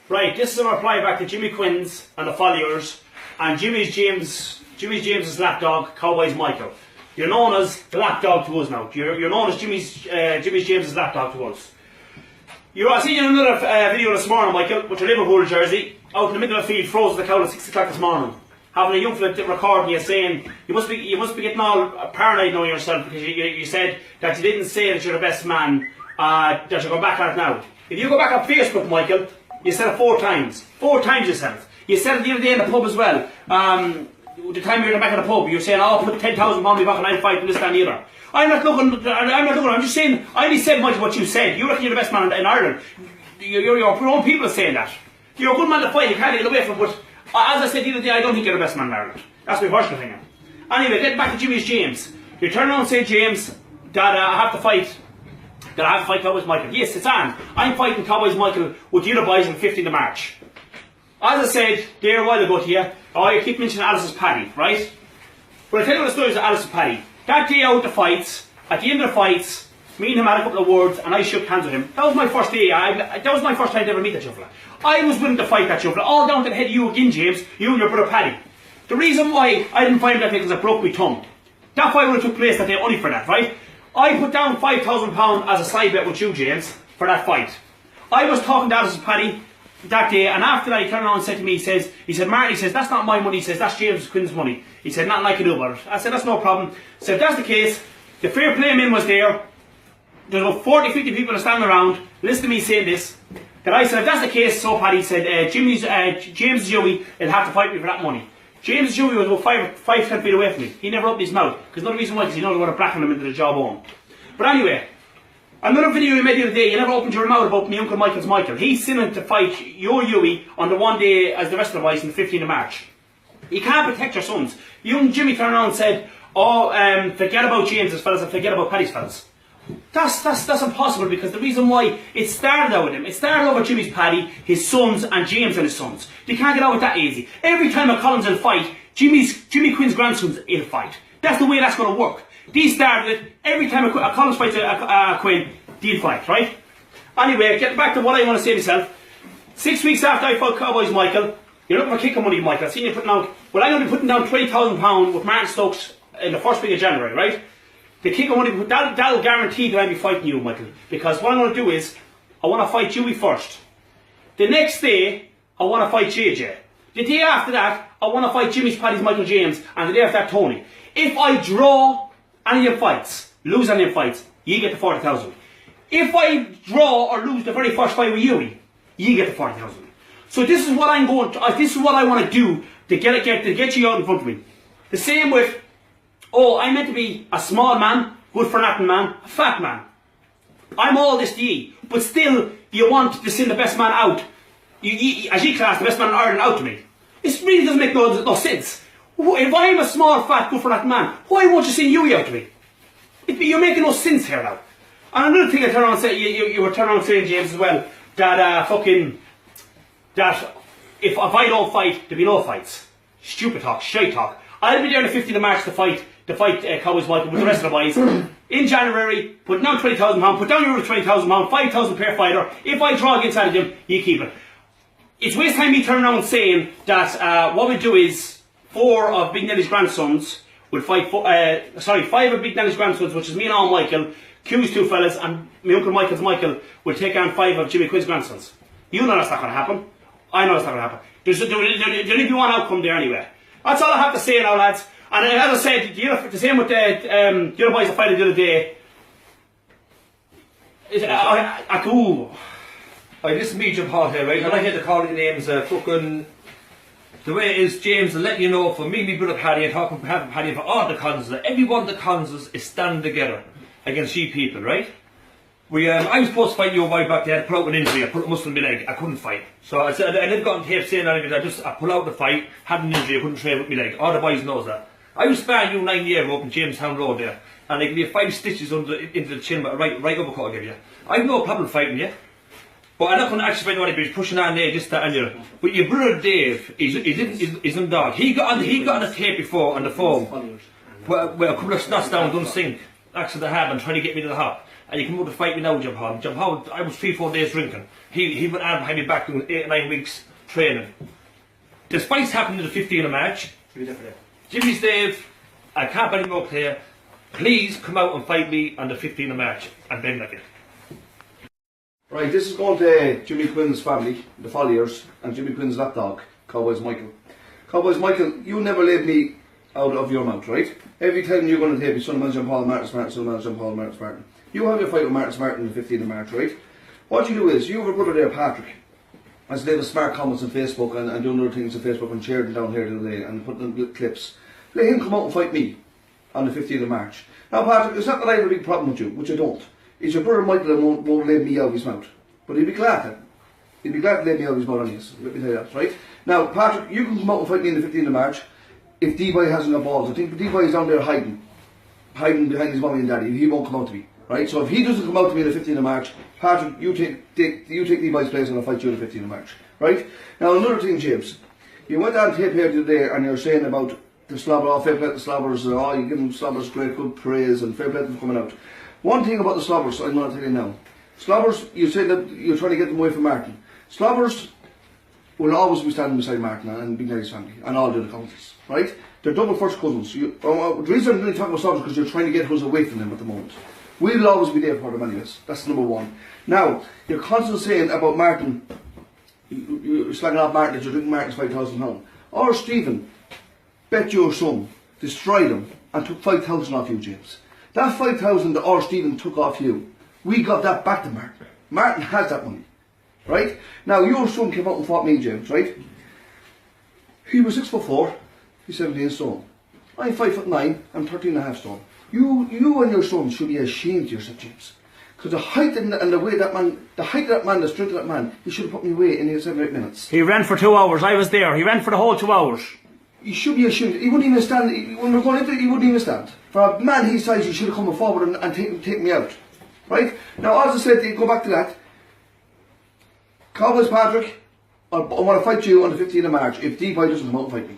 Right, this is a reply back to Jimmy Quinn's and the followers, and James's lapdog, Cowboys Michael. You're known as the lapdog to us now. You're known as James's lapdog to us. I seen you in another video this morning, Michael, with your Liverpool jersey, out in the middle of the field, froze the cow at 6 o'clock this morning. Having a young fella recording you saying, you must be getting all paranoid now yourself, because you said that you didn't say that you're the best man, that you're going back on it now. If you go back on Facebook, Michael, you said it 4 times. 4 times you said it. You said it the other day in the pub as well. The time you were back in the pub, you were saying, oh, put £10,000 on me back and I'll fight this, that and the other. I'm not looking, I'm just saying, I only said much of what you said. You reckon you're the best man in Ireland. Your own people are saying that. You're a good man to fight, you can't get away from it, but as I said the other day, I don't think you're the best man in Ireland. That's my personal opinion. Anyway, getting back to James. You turn around and say, James, that I have to fight Cowboys Michael. Yes, it's on. I'm fighting Cowboys Michael with the other boys on the 15th of March. As I said there a while ago to you, you keep mentioning Alice's Paddy, right? Well, I'll tell you what the story is of Alice's Paddy. That day out the fights, at the end of the fights, me and him had a couple of words and I shook hands with him. That was my first day. That was my first time to ever meet that shuffler. I was willing to fight that shuffler, all down to the head of you again, James, you and your brother Paddy. The reason why I didn't fight him that day is I broke my tongue. That fight would have took place that day only for that, right? I put down £5,000 as a side bet with you, James, for that fight. I was talking to Alice's Paddy that day, and after that he turned around and said to me, he said, Martin, he says, that's not my money, he says, that's James Quinn's money. He said, nothing I can do about it. I said, that's no problem. So if that's the case, the fair play man was there. There's about 40, 50 people standing around, listen to me saying this, that I said, if that's the case, so Paddy said, James Joey will have to fight me for that money. James Joey was about 5 feet away from me. He never opened his mouth, because another reason why, because he knows I want to blacken him into the jawbone. But anyway, another video you made the other day, you never opened your mouth about my Uncle Michael's Michael. He's sinning to fight your Huey on the one day as the rest of the boys on the 15th of March. You can't protect your sons. Young Jimmy turned around and said, forget about James's fellas and forget about Paddy's fellas. That's impossible, because the reason why it started out with him, it started out with Jimmy's Paddy, his sons, and James and his sons. You can't get out with that easy. Every time a Collins will fight, Jimmy Quinn's grandsons will fight. That's the way that's going to work. These started with, every time a Collins fights a Quinn, they'll fight, right? Anyway, getting back to what I want to say myself. 6 weeks after I fought Cowboys Michael, you're looking for kicking money, Michael. I've seen you putting out, well, I'm going to be putting down £20,000 with Martin Stokes in the first week of January, right? The kick of money, that'll guarantee that I'll be fighting you, Michael. Because what I'm going to do is, I want to fight Huey first. The next day, I want to fight JJ. The day after that, I want to fight Jimmy's Paddy's Michael James, and the day after that, Tony. If I draw any of them fights, lose any of them fights, you get the 40,000. If I draw or lose the very first fight with Huey, you get the 40,000. So this is what I'm going to, this is what I want to do to get you out in front of me. The same with, I'm meant to be a small man, good for nothing man, a fat man. I'm all this to ye, but still you want to send the best man out. As you class the best man in Ireland out to me. It really doesn't make no sense. If I'm a small, fat, good for nothing man, why won't you send Huey out to me? You're making no sense here now. And another thing I turn around and say, you were turning around saying, James, as well, that that if I don't fight, there'll be no fights. Stupid talk, shite talk. I'll be there on the 15th of March to fight Cowboys Michael with the rest of the boys. In January, put down £20,000, put down your £20,000, 5,000 per fighter. If I draw against any of them, you keep it. It's waste time me turning around saying that what we do is 4 of Big Nelly's grandsons will fight, 5 of Big Nelly's grandsons, which is me and all Michael, Q's 2 fellas, and my Uncle Michael's Michael will take on 5 of Jimmy Quinn's grandsons. You know that's not going to happen. I know that's not going to happen. There'll only be one outcome there anyway. That's all I have to say now, lads. And as I said, the same with the other boys that fighted the other day. This is me, Jim Hall here, right? And I had to call the names, the way it is, James, to let you know, for me, my brother Paddy, and talking about Paddy, and for all the Collins, every one of the Collins is standing together against you people, right? I was supposed to fight you a while back there, I put out an injury, I put a muscle in my leg, I couldn't fight. So I said, I never got on tape saying anything, I pulled out the fight, had an injury, I couldn't train with my leg. All the boys knows that. I was sparring you 9 years up in Jamestown Road there, and I give you 5 stitches into the chin, but right uppercut I give you. I have no problem fighting you. But I'm not going to actually fight anybody, but he's pushing on there, just that and you. But your brother Dave, he's in dog. He got on the tape before, on the phone, where a couple of snots down done sink, actually the hab, and trying to get me to the hop. and you come out to fight me now, Jim Hall. Jim Hall, I was 3-4 days drinking. He went out behind me back doing 8 or 9 weeks training. This fight's happened in the 15th of March. Jimmy's Dave, I can't any more clear. Please come out and fight me on the 15th of March and bend like it. Right, this is going to Jimmy Quinn's family, the Folliers, and Jimmy Quinn's lapdog, Cowboys Michael. Cowboys Michael, you never leave me out of your mouth, right? Every time you're going to take me, son of man, John Paul, Martin Smart, son of man, John Paul, Martin Smart. You have your fight with Martin Smart on the 15th of March, right? What you do is, you have a brother there, Patrick, as they have smart comments on Facebook and doing other things on Facebook and sharing down here the other day and putting in clips. Let him come out and fight me on the 15th of March. Now, Patrick, it's not that I have a big problem with you, which I don't. It's your brother Michael that won't let me out of his mouth. But he'd be glad to. He'd be glad to let me out of his mouth on this. Let me tell you that, right? Now, Patrick, you can come out and fight me on the 15th of March if D-Boy hasn't got balls. I think D-Boy is down there hiding behind his mommy and daddy. He won't come out to me, right? So if he doesn't come out to me on the 15th of March, Patrick, you take D-Boy's place and I'll fight you on the 15th of March, right? Now, another thing, James. You went on tape here today and you're saying about the slobber, fair play to the slobbers, you give them slobbers great good praise and fair play to them coming out. One thing about the slobbers, I'm going to tell you now. Slobbers, you say that you're trying to get them away from Martin. Slobbers will always be standing beside Martin and Big Larry's family and all the other cousins, right? They're double first cousins. The reason I'm really talking about slobbers is because you're trying to get us away from them at the moment. We'll always be there for them anyways. That's number one. Now, you're constantly saying about Martin, you're slagging off Martin that you're drinking Martin's £5,000. Or Stephen bet your son, destroyed him, and took 5,000 off you, James. That 5,000 that or Stephen took off you, we got that back to Martin. Martin has that money, right? Now, your son came out and fought me, James, right? He was 6'4", he's 17 stone. I'm 5'9", I'm 13.5 stone. You and your son should be ashamed of yourself, James. Because the height and the way that man, the height of that man, the strength of that man, he should have put me away in 7 or 8 minutes. He ran for 2 hours. I was there. He ran for the whole 2 hours. You should be ashamed. He wouldn't even stand. When we're going into it, he wouldn't even stand. For a man his size, he should have come forward and take me out. Right? Now, as I said, go back to that. Cowboys Patrick, I want to fight you on the 15th of March if D-Boy doesn't come out and fight me.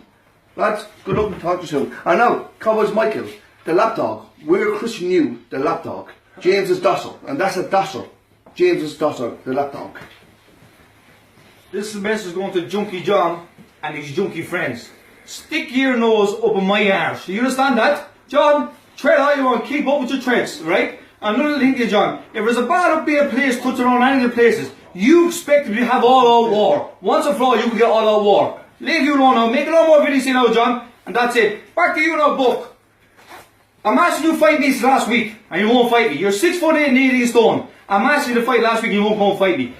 Lads, good luck and talk to you soon. And now, Cowboys Michael, the lapdog. We're christening you, the lapdog. James is docile, and that's a docile. James is docile, the lapdog. This message is going to Junkie John and his junkie friends. Stick your nose up in my arse. Do you understand that? John, tread how you want, keep up with your treads, right? And another thing to you, John, if there's a bad up being place cuts around any of the places, you expect to have all out war. Once and for all, you can get all out war. Leave you alone now, make no more videos now, John, and that's it. Back to you now, Buck. I'm asking you to fight me last week, and you won't fight me. You're 6'8" and 80 stone. I'm asking you to fight last week, and you won't come and fight me.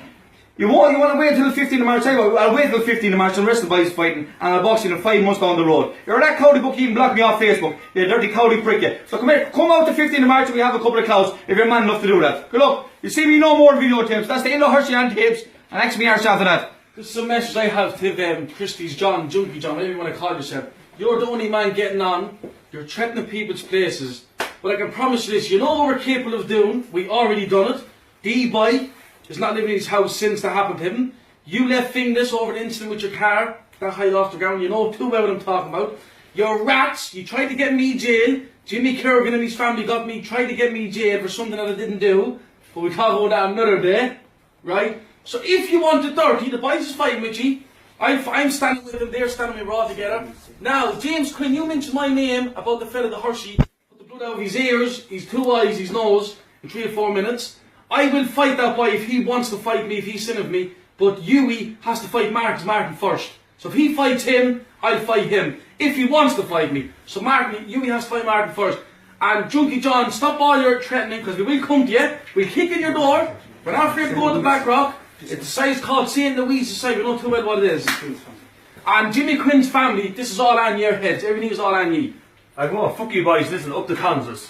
You want to wait until the 15th of March? I'll wait until the 15th of March and the rest of the boys fighting, and I'll box you in 5 months down the road. You're that cowdy book, you can block me off Facebook. You dirty cowdy prick you. So come here, come out the 15th of March and we have a couple of cows if you're man enough to do that. Good luck. You see me no more videotapes. That's the end of Hershey and tapes, and next me arse after that. This is a message I have to Christie's John, Junkie John, whatever you want to call yourself. You're the only man getting on. You're threatening people's places. But I can promise you this, you know what we're capable of doing. We already done it. D-Boy is not living in his house since that happened to him. You left Finglas over an incident with your car, that high off the ground. You know too well what I'm talking about. You're rats. You tried to get me jail. Jimmy Kerrigan and his family tried to get me jail for something that I didn't do. But we talk about that another day. Right? So if you want the dirty, the boys is fighting with you. I'm standing with them, they're standing with me, we're all together. Now, James Quinn, you mentioned my name about the fella, the Hershey. Put the blood out of his ears, his 2 eyes, his nose, in 3 or 4 minutes. I will fight that boy if he wants to fight me, if he's sin of me. But Huey has to fight Martin first. So if he fights him, I'll fight him. If he wants to fight me. So Huey has to fight Martin first. And Junkie John, stop all your threatening, because we will come to you. We'll kick in your door. We're not afraid to go to the back rock. It's a size called St. Louise's side. We know too well what it is. And Jimmy Quinn's family, this is all on your heads. Everything is all on you. I go, fuck you boys, listen, up to Kansas.